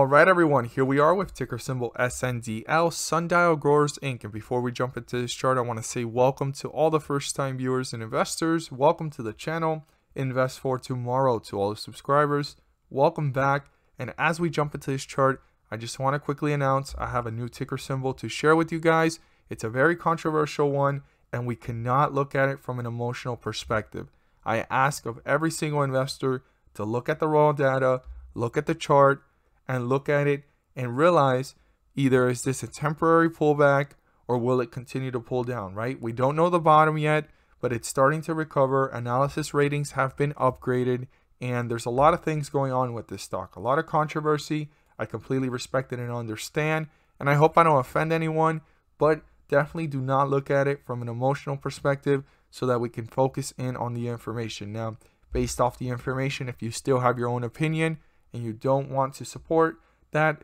Alright everyone, here we are with ticker symbol SNDL, Sundial Growers Inc. And before we jump into this chart, I want to say welcome to all the first time viewers and investors. Welcome to the channel. Invest for tomorrow. To all the subscribers, welcome back. And as we jump into this chart, I just want to quickly announce I have a new ticker symbol to share with you guys. It's a very controversial one and we cannot look at it from an emotional perspective. I ask of every single investor to look at the raw data, look at the chart, and look at it and realize either is this a temporary pullback or will it continue to pull down, right? We don't know the bottom yet, but it's starting to recover. Analysis ratings have been upgraded and there's a lot of things going on with this stock. A lot of controversy. I completely respect it and understand, and I hope I don't offend anyone, but definitely do not look at it from an emotional perspective so that we can focus in on the information. Now, based off the information, if you still have your own opinion and you don't want to support that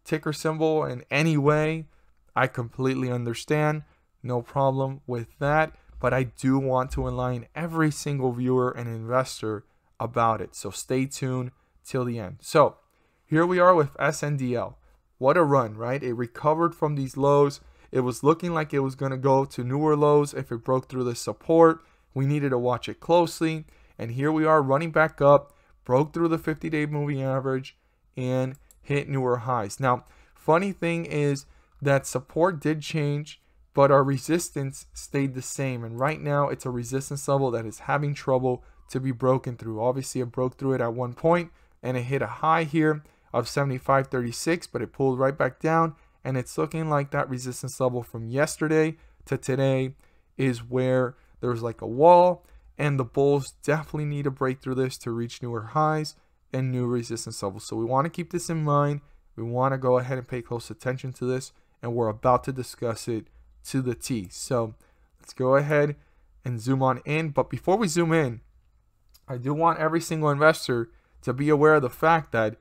ticker symbol in any way, I completely understand. No problem with that. But I do want to enlighten every single viewer and investor about it. So stay tuned till the end. So here we are with SNDL. What a run, right? It recovered from these lows. It was looking like it was going to go to newer lows if it broke through the support. We needed to watch it closely. And here we are running back up. Broke through the 50-day moving average and hit newer highs. Now, funny thing is that support did change, but our resistance stayed the same. And right now, it's a resistance level that is having trouble to be broken through. Obviously, it broke through it at one point, and it hit a high here of 75.36, but it pulled right back down. And it's looking like that resistance level from yesterday to today is where there's like a wall. And the bulls definitely need to break through this to reach newer highs and new resistance levels. So we want to keep this in mind. We want to go ahead and pay close attention to this. And we're about to discuss it to the T. So let's go ahead and zoom on in. But before we zoom in, I do want every single investor to be aware of the fact that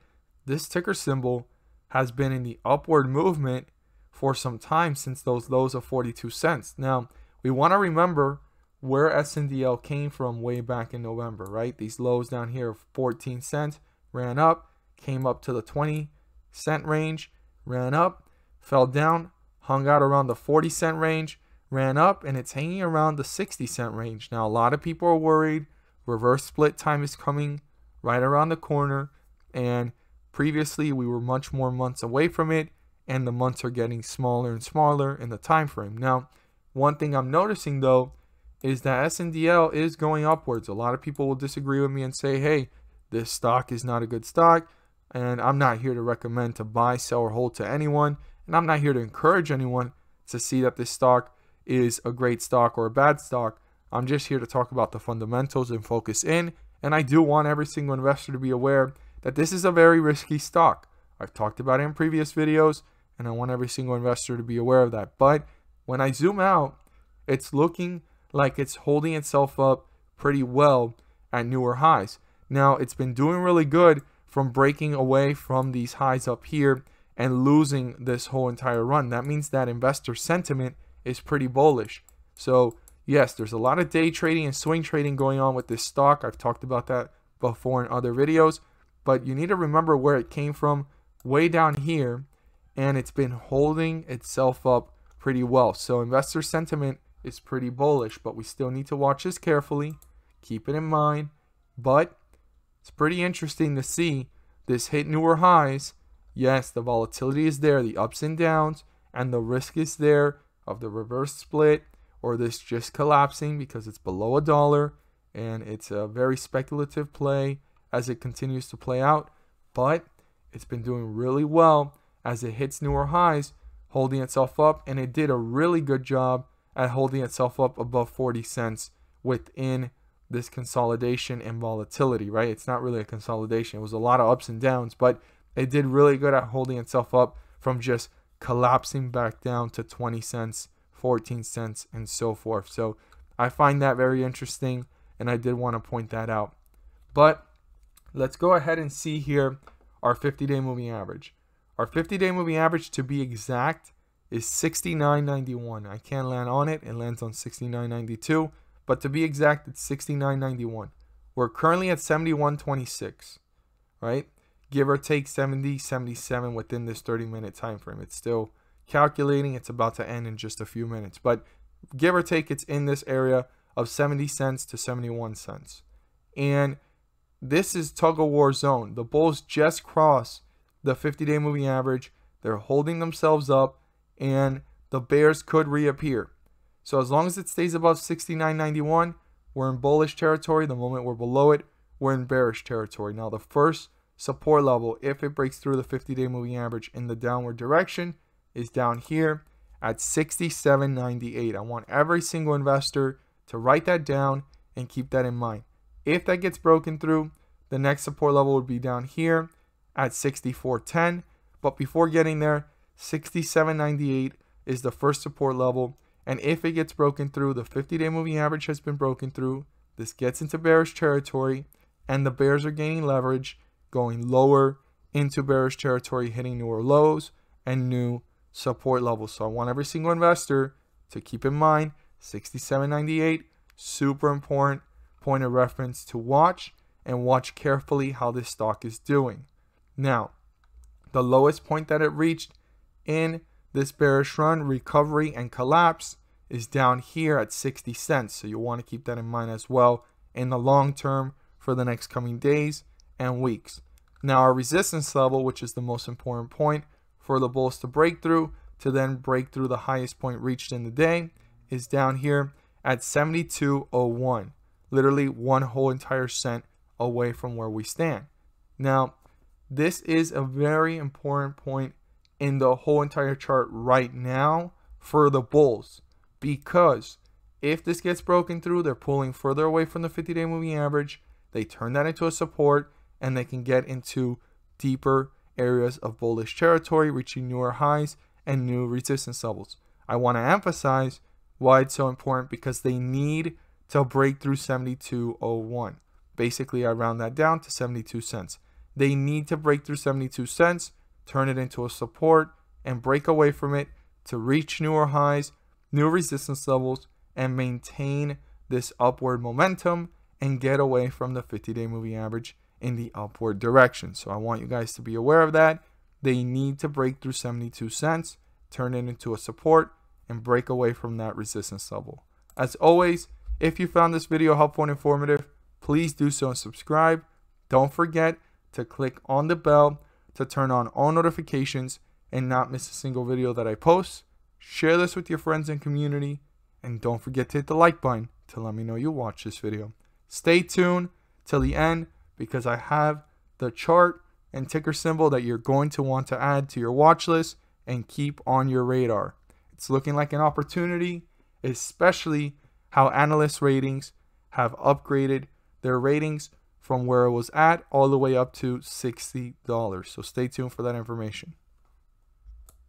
this ticker symbol has been in the upward movement for some time since those lows of 42 cents. Now, we want to remember where SNDL came from way back in November, right? These lows down here of 14 cents, ran up, came up to the 20-cent range, ran up, fell down, hung out around the 40-cent range, ran up, and it's hanging around the 60-cent range. Now, a lot of people are worried. Reverse split time is coming right around the corner, and previously we were much more months away from it, and the months are getting smaller and smaller in the time frame. Now, one thing I'm noticing though is that SNDL is going upwards. A lot of people will disagree with me and say, hey, this stock is not a good stock. And I'm not here to recommend to buy, sell, or hold to anyone. And I'm not here to encourage anyone to see that this stock is a great stock or a bad stock. I'm just here to talk about the fundamentals and focus in. And I do want every single investor to be aware that this is a very risky stock. I've talked about it in previous videos, and I want every single investor to be aware of that. But when I zoom out, it's looking like it's holding itself up pretty well at newer highs. Now, it's been doing really good from breaking away from these highs up here and losing this whole entire run. That means that investor sentiment is pretty bullish. So, yes, there's a lot of day trading and swing trading going on with this stock. I've talked about that before in other videos. But you need to remember where it came from, way down here, and it's been holding itself up pretty well. So, investor sentiment is pretty bullish, but we still need to watch this carefully, keep it in mind. But it's pretty interesting to see this hit newer highs. Yes, the volatility is there, the ups and downs, and the risk is there of the reverse split or this just collapsing because it's below $1, and it's a very speculative play as it continues to play out. But it's been doing really well as it hits newer highs, holding itself up, and it did a really good job at holding itself up above 40 cents within this consolidation and volatility, right? It's not really a consolidation. It was a lot of ups and downs, but it did really good at holding itself up from just collapsing back down to 20 cents, 14 cents, and so forth. So I find that very interesting, and I did want to point that out. But let's go ahead and see here our 50-day moving average. Our 50-day moving average, to be exact, is 69.91. I can't land on it. It lands on 69.92. But to be exact, it's 69.91. We're currently at 71.26, right? give or take 70, 77 within this 30-minute time frame. It's still calculating. It's about to end in just a few minutes, but give or take, it's in this area of 70 cents to 71 cents. And this is tug of war zone. The bulls just crossed the 50-day moving average. They're holding themselves up, and the bears could reappear. So as long as it stays above 69.91, we're in bullish territory. The moment we're below it, we're in bearish territory. Now, the first support level, if it breaks through the 50-day moving average in the downward direction, is down here at 67.98. I want every single investor to write that down and keep that in mind. If that gets broken through, the next support level would be down here at 64.10. But before getting there, 67.98 is the first support level. And if it gets broken through, the 50-day moving average has been broken through. This gets into bearish territory, and the bears are gaining leverage, going lower into bearish territory, hitting newer lows and new support levels. So I want every single investor to keep in mind 67.98, super important point of reference to watch, and watch carefully how this stock is doing. Now, the lowest point that it reached in this bearish run, recovery, and collapse is down here at 60 cents. So you'll want to keep that in mind as well in the long term for the next coming days and weeks. Now, our resistance level, which is the most important point for the bulls to break through, to then break through the highest point reached in the day, is down here at 72.01. Literally one whole entire cent away from where we stand. Now, this is a very important point in the whole entire chart right now for the bulls, because if this gets broken through, they're pulling further away from the 50-day moving average. They turn that into a support, and they can get into deeper areas of bullish territory, reaching newer highs and new resistance levels. I want to emphasize why it's so important, because they need to break through 72.01. Basically, I round that down to 72 cents. They need to break through 72 cents, turn it into a support, and break away from it to reach newer highs, new resistance levels, and maintain this upward momentum and get away from the 50-day moving average in the upward direction. So I want you guys to be aware of that. They need to break through 72 cents, turn it into a support, and break away from that resistance level. As always, if you found this video helpful and informative, please do so and subscribe. Don't forget to click on the bell to turn on all notifications and not miss a single video that I post. Share this with your friends and community, and don't forget to hit the like button to let me know you watched this video. Stay tuned till the end, because I have the chart and ticker symbol that you're going to want to add to your watch list and keep on your radar. It's looking like an opportunity, especially how analyst ratings have upgraded their ratings from where it was at all the way up to $60. So stay tuned for that information.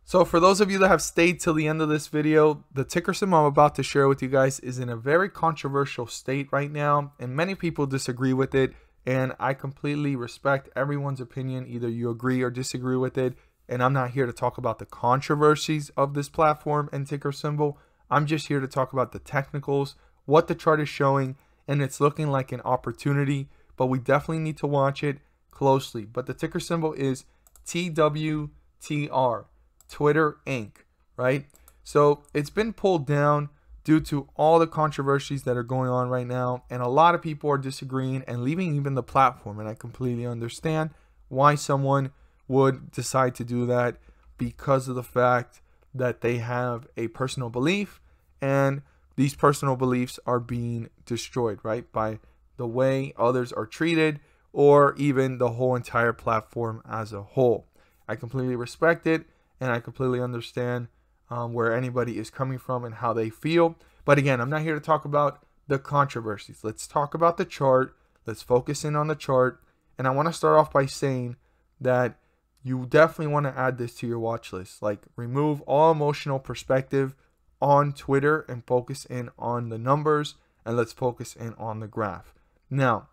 So for those of you that have stayed till the end of this video, the ticker symbol I'm about to share with you guys is in a very controversial state right now, and many people disagree with it, and I completely respect everyone's opinion. Either you agree or disagree with it, and I'm not here to talk about the controversies of this platform and ticker symbol. I'm just here to talk about the technicals, what the chart is showing, and it's looking like an opportunity, but we definitely need to watch it closely. But the ticker symbol is TWTR, Twitter Inc., right? So it's been pulled down due to all the controversies that are going on right now, and a lot of people are disagreeing and leaving even the platform, and I completely understand why someone would decide to do that, because of the fact that they have a personal belief, and these personal beliefs are being destroyed, right, by the way others are treated, or even the whole entire platform as a whole. I completely respect it, and I completely understand where anybody is coming from and how they feel. But again, I'm not here to talk about the controversies. Let's talk about the chart. Let's focus in on the chart. And I want to start off by saying that you definitely want to add this to your watch list. Like, remove all emotional perspective on Twitter and focus in on the numbers, and let's focus in on the graph. Now,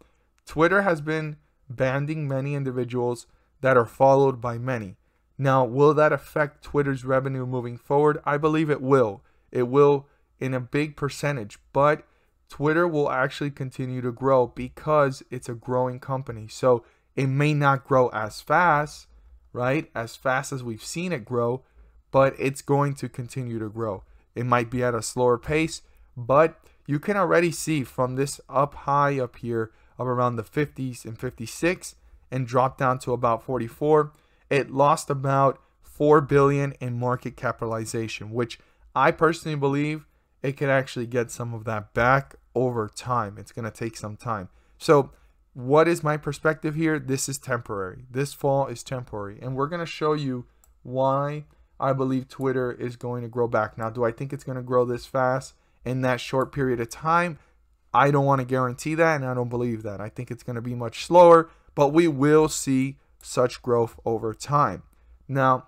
Twitter has been banning many individuals that are followed by many. Now, will that affect Twitter's revenue moving forward? I believe it will. It will in a big percentage, but Twitter will actually continue to grow because it's a growing company. So It may not grow as fast, right? As fast as we've seen it grow, but it's going to continue to grow. It might be at a slower pace, but you can already see from this up high up here of around the 50s and 56 and drop down to about 44, it lost about 4 billion in market capitalization, which I personally believe it could actually get some of that back over time. It's going to take some time. So what is my perspective here? This is temporary. This fall is temporary. And we're going to show you why I believe Twitter is going to grow back. Now, do I think it's going to grow this fast in that short period of time? I don't want to guarantee that, and I don't believe that. I think it's going to be much slower, but we will see such growth over time. Now,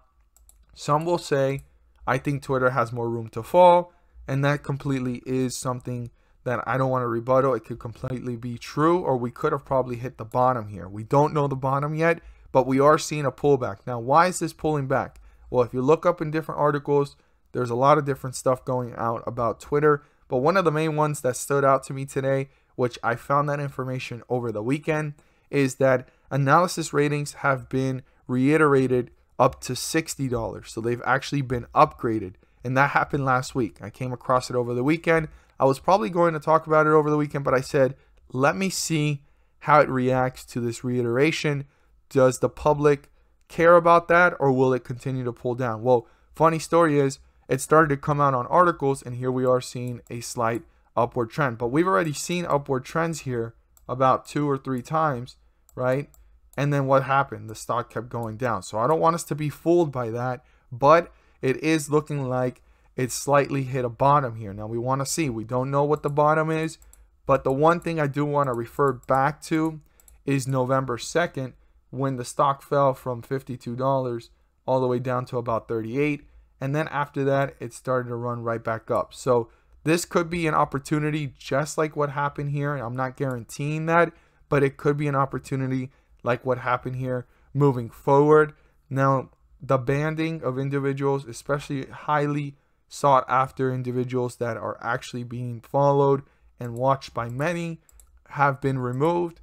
some will say, I think Twitter has more room to fall, and that completely is something that I don't want to rebuttal. It could completely be true, or we could have probably hit the bottom here. We don't know the bottom yet, but we are seeing a pullback. Now, why is this pulling back? Well, if you look up in different articles, there's a lot of different stuff going out about Twitter, but one of the main ones that stood out to me today, which I found that information over the weekend, is that analysis ratings have been reiterated up to $60. So they've actually been upgraded, and that happened last week. I came across it over the weekend. I was probably going to talk about it over the weekend, but I said, let me see how it reacts to this reiteration. Does the public care about that, or will it continue to pull down? Well, funny story is, it started to come out on articles, and here we are seeing a slight upward trend. But we've already seen upward trends here about 2 or 3 times, right? And then what happened? The stock kept going down. So I don't want us to be fooled by that, but it is looking like it slightly hit a bottom here. Now we want to see. We don't know what the bottom is, but the one thing I do want to refer back to is November 2nd, when the stock fell from $52 all the way down to about 38. And then after that, it started to run right back up. So this could be an opportunity just like what happened here. I'm not guaranteeing that, but it could be an opportunity like what happened here moving forward. Now, the banding of individuals, especially highly sought after individuals that are actually being followed and watched by many, have been removed,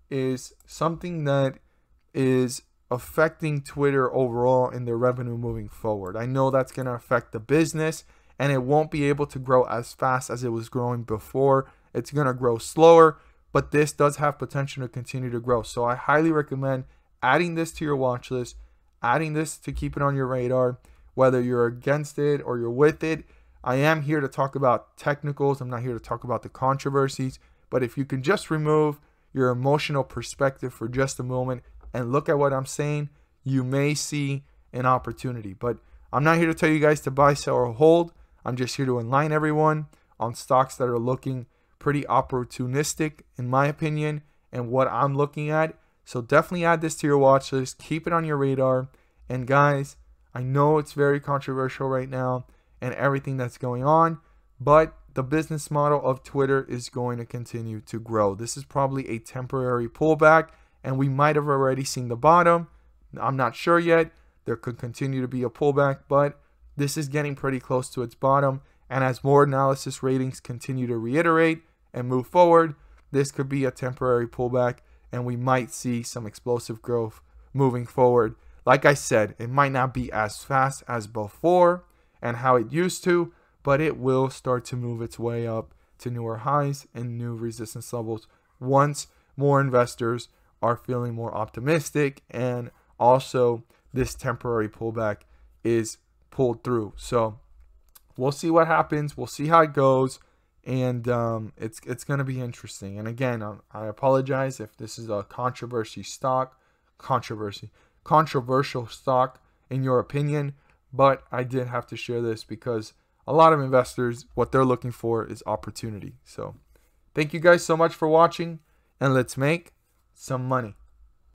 is something that is affecting Twitter overall in their revenue moving forward. I know that's going to affect the business, and it won't be able to grow as fast as it was growing before. It's going to grow slower, but this does have potential to continue to grow. So I highly recommend adding this to your watch list, adding this to keep it on your radar, whether you're against it or you're with it. I am here to talk about technicals. I'm not here to talk about the controversies, but if you can just remove your emotional perspective for just a moment and look at what I'm saying, you may see an opportunity. But I'm not here to tell you guys to buy, sell, or hold. I'm just here to enlighten everyone on stocks that are looking pretty opportunistic, in my opinion, and what I'm looking at. So definitely add this to your watch list. Keep it on your radar. And guys, I know it's very controversial right now and everything that's going on, but the business model of Twitter is going to continue to grow. This is probably a temporary pullback, and we might have already seen the bottom. I'm not sure yet. There could continue to be a pullback, but this is getting pretty close to its bottom. And as more analysis ratings continue to reiterate and move forward, this could be a temporary pullback, and we might see some explosive growth moving forward. Like I said, it might not be as fast as before and how it used to, but it will start to move its way up to newer highs and new resistance levels once more investors are feeling more optimistic, and also this temporary pullback is pulled through. So we'll see what happens. We'll see how it goes, and it's going to be interesting. And again, I apologize if this is a controversial stock in your opinion, but I did have to share this because a lot of investors, what they're looking for is opportunity. So thank you guys so much for watching, and let's make some money.